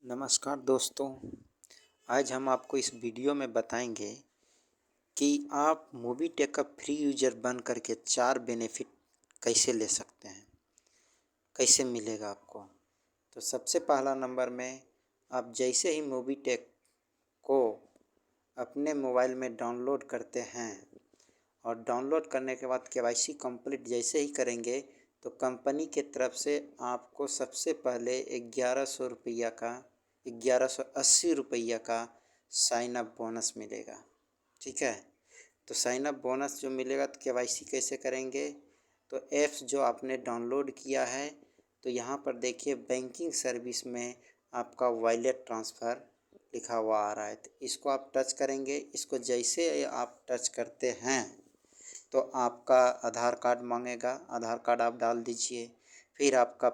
नमस्कार दोस्तों। आज हम आपको इस वीडियो में बताएंगे कि आप मोबीटेक का फ्री यूजर बन करके 4 बेनिफिट कैसे ले सकते हैं, कैसे मिलेगा आपको। तो सबसे पहला नंबर में आप जैसे ही मोबीटेक को अपने मोबाइल में डाउनलोड करते हैं और डाउनलोड करने के बाद केवाईसी कंप्लीट जैसे ही करेंगे तो कंपनी के तरफ से आपको सबसे पहले 1180 रुपया का साइन अप बोनस मिलेगा। ठीक है, तो साइन अप बोनस जो मिलेगा तो केवाईसी कैसे करेंगे, तो ऐप्स जो आपने डाउनलोड किया है तो यहाँ पर देखिए बैंकिंग सर्विस में आपका वॉलेट ट्रांसफ़र लिखा हुआ आ रहा है, तो इसको आप टच करेंगे। इसको जैसे आप टच करते हैं तो आपका आधार कार्ड मांगेगा, आधार कार्ड आप डाल दीजिए। फिर आपका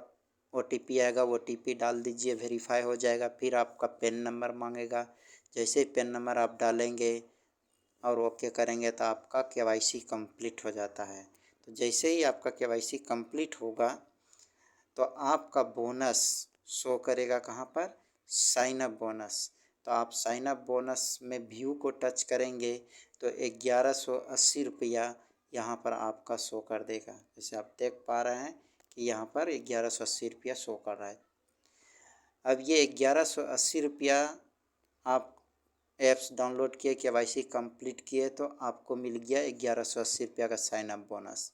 OTP आएगा, OTP डाल दीजिए, वेरीफाई हो जाएगा। फिर आपका पेन नंबर मांगेगा, जैसे ही पेन नंबर आप डालेंगे और ओके करेंगे तो आपका केवाईसी कंप्लीट हो जाता है। तो जैसे ही आपका केवाईसी कंप्लीट होगा तो आपका बोनस शो करेगा कहाँ पर, साइन अप बोनस। तो आप साइन अप बोनस में व्यू को टच करेंगे तो 1180 रुपया यहाँ पर आपका शो कर देगा। जैसे आप देख पा रहे हैं कि यहाँ पर 1180 रुपया शो कर रहा है। अब ये 1180 रुपया आप ऐप्स डाउनलोड किए, केवाईसी कंप्लीट किए तो आपको मिल गया 1180 रुपया का साइन अप बोनस।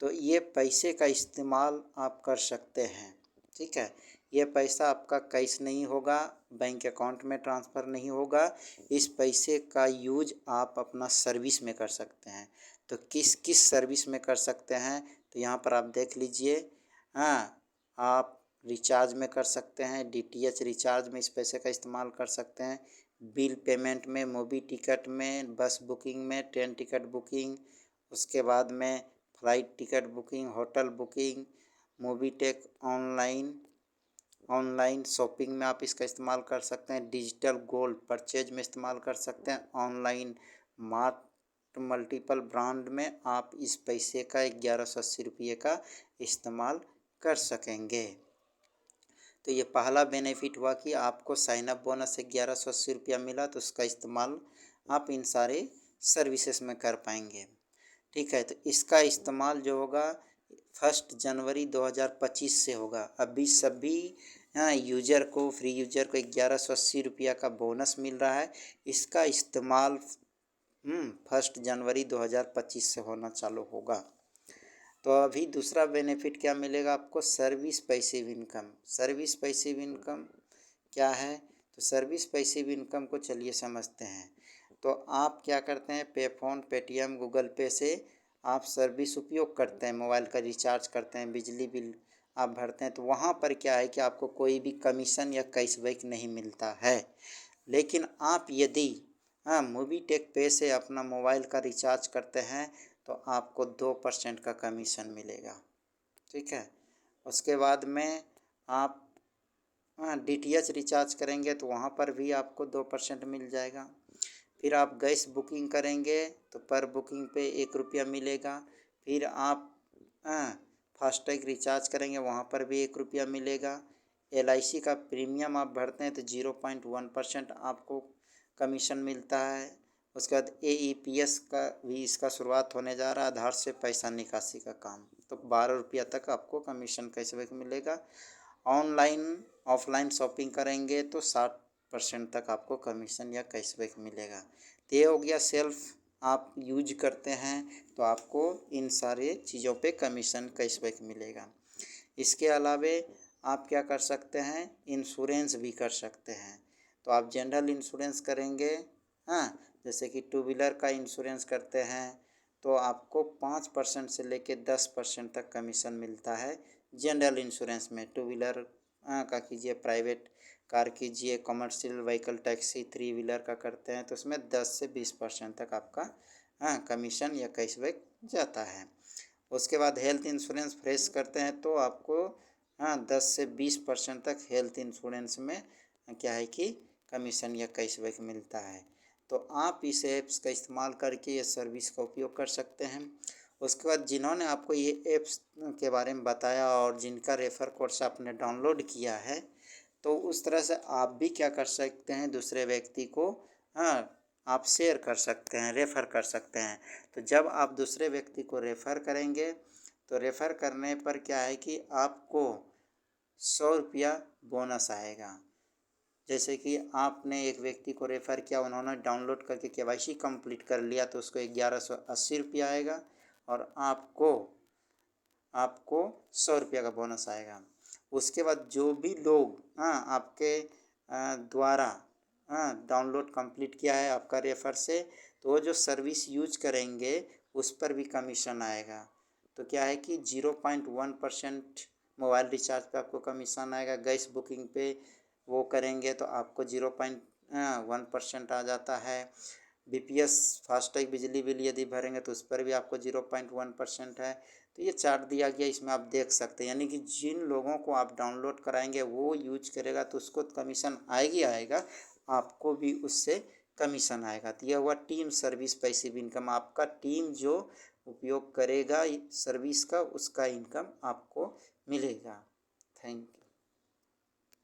तो ये पैसे का इस्तेमाल आप कर सकते हैं। ठीक है, ये पैसा आपका कैश नहीं होगा, बैंक अकाउंट में ट्रांसफ़र नहीं होगा। इस पैसे का यूज आप अपना सर्विस में कर सकते हैं। तो किस किस सर्विस में कर सकते हैं, तो यहाँ पर आप देख लीजिए। हाँ, आप रिचार्ज में कर सकते हैं, DTH रिचार्ज में इस पैसे का इस्तेमाल कर सकते हैं। बिल पेमेंट में, मूवी टिकट में, बस बुकिंग में, ट्रेन टिकट बुकिंग, उसके बाद में flight ticket booking, hotel booking, Mobitech online shopping में आप इसका इस्तेमाल कर सकते हैं। डिजिटल गोल्ड परचेज में इस्तेमाल कर सकते हैं। ऑनलाइन मार्ट मल्टीपल ब्रांड में आप इस पैसे का 1180 रुपये का इस्तेमाल कर सकेंगे। तो ये पहला बेनिफिट हुआ कि आपको साइन अप बोनस 1180 रुपया मिला, तो उसका इस्तेमाल आप इन सारे सर्विसेज में कर पाएंगे। ठीक है, तो इसका इस्तेमाल जो होगा 1 जनवरी 2025 से होगा। अभी सभी यूजर को, फ्री यूजर को 1180 रुपया का बोनस मिल रहा है। इसका इस्तेमाल 1 जनवरी 2025 से होना चालू होगा। तो अभी दूसरा बेनिफिट क्या मिलेगा आपको, service passive income. Service passive income क्या है, तो सर्विस पैसिव इनकम को चलिए समझते हैं। तो आप क्या करते हैं, पेफोन, पेटीएम, गूगल पे से आप सर्विस उपयोग करते हैं, मोबाइल का रिचार्ज करते हैं, बिजली बिल आप भरते हैं, तो वहाँ पर क्या है कि आपको कोई भी कमीशन या कैशबैक नहीं मिलता है। लेकिन आप यदि मोबीटेक पे से अपना मोबाइल का रिचार्ज करते हैं तो आपको 2% का कमीशन मिलेगा। ठीक है, उसके बाद में आप DTH रिचार्ज करेंगे तो वहाँ पर भी आपको 2% मिल जाएगा। फिर आप गैस बुकिंग करेंगे तो पर बुकिंग पे 1 रुपया मिलेगा। फिर आप फास्टैग रिचार्ज करेंगे, वहाँ पर भी 1 रुपया मिलेगा। LIC का प्रीमियम आप भरते हैं तो 0.1% आपको कमीशन मिलता है। उसके बाद AEPS का भी इसका शुरुआत होने जा रहा है, आधार से पैसा निकासी का काम। तो 12 रुपया तक आपको कमीशन कैशबैक मिलेगा। ऑनलाइन ऑफलाइन शॉपिंग करेंगे तो 60% तक आपको कमीशन या कैशबैक मिलेगा। तो ये हो गया सेल्फ आप यूज करते हैं तो आपको इन सारे चीज़ों पे कमीशन कैशबैक मिलेगा। इसके अलावे आप क्या कर सकते हैं, इंश्योरेंस भी कर सकते हैं। तो आप जनरल इंश्योरेंस करेंगे, जैसे कि 2 व्हीलर का इंश्योरेंस करते हैं तो आपको 5% से लेके 10% तक कमीशन मिलता है। जनरल इंश्योरेंस में 2 व्हीलर का कीजिए, प्राइवेट कार कीजिए, कमर्शियल व्हीकल टैक्सी 3 व्हीलर का करते हैं तो उसमें 10 से 20% तक आपका कमीशन या कैशबैक जाता है। उसके बाद हेल्थ इंश्योरेंस फ्रेश करते हैं तो आपको 10 से 20% तक हेल्थ इंश्योरेंस में क्या है कि कमीशन या कैशबैक मिलता है। तो आप इस ऐप्स का इस्तेमाल करके ये सर्विस का उपयोग कर सकते हैं। उसके बाद जिन्होंने आपको ये ऐप्स के बारे में बताया और जिनका रेफ़र कोड से आपने डाउनलोड किया है तो उस तरह से आप भी क्या कर सकते हैं, दूसरे व्यक्ति को, हाँ, आप शेयर कर सकते हैं, रेफ़र कर सकते हैं। तो जब आप दूसरे व्यक्ति को रेफ़र करेंगे, तो रेफ़र करने पर क्या है कि आपको 100 रुपया बोनस आएगा। जैसे कि आपने एक व्यक्ति को रेफ़र किया, उन्होंने डाउनलोड करके केवाईसी कंप्लीट कर लिया, तो उसको 1180 रुपया आएगा, और आपको आपको 100 रुपया का बोनस आएगा। उसके बाद जो भी लोग, हाँ, आपके द्वारा, हाँ, डाउनलोड कंप्लीट किया है आपका रेफ़र से, तो वो जो सर्विस यूज करेंगे उस पर भी कमीशन आएगा। तो क्या है कि 0.1% मोबाइल रिचार्ज पे आपको कमीशन आएगा। गैस बुकिंग पे वो करेंगे तो आपको 0.1% आ जाता है। बीपीएस फास्टैग बिजली बिल यदि भरेंगे तो उस पर भी आपको 0.1% है। तो ये चार्ट दिया गया, इसमें आप देख सकते हैं, यानी कि जिन लोगों को आप डाउनलोड कराएंगे वो यूज करेगा तो उसको कमीशन आएगी आएगा, आपको भी उससे कमीशन आएगा। तो यह हुआ टीम सर्विस पैसिव इनकम। आपका टीम जो उपयोग करेगा सर्विस का, उसका इनकम आपको मिलेगा। Thank you.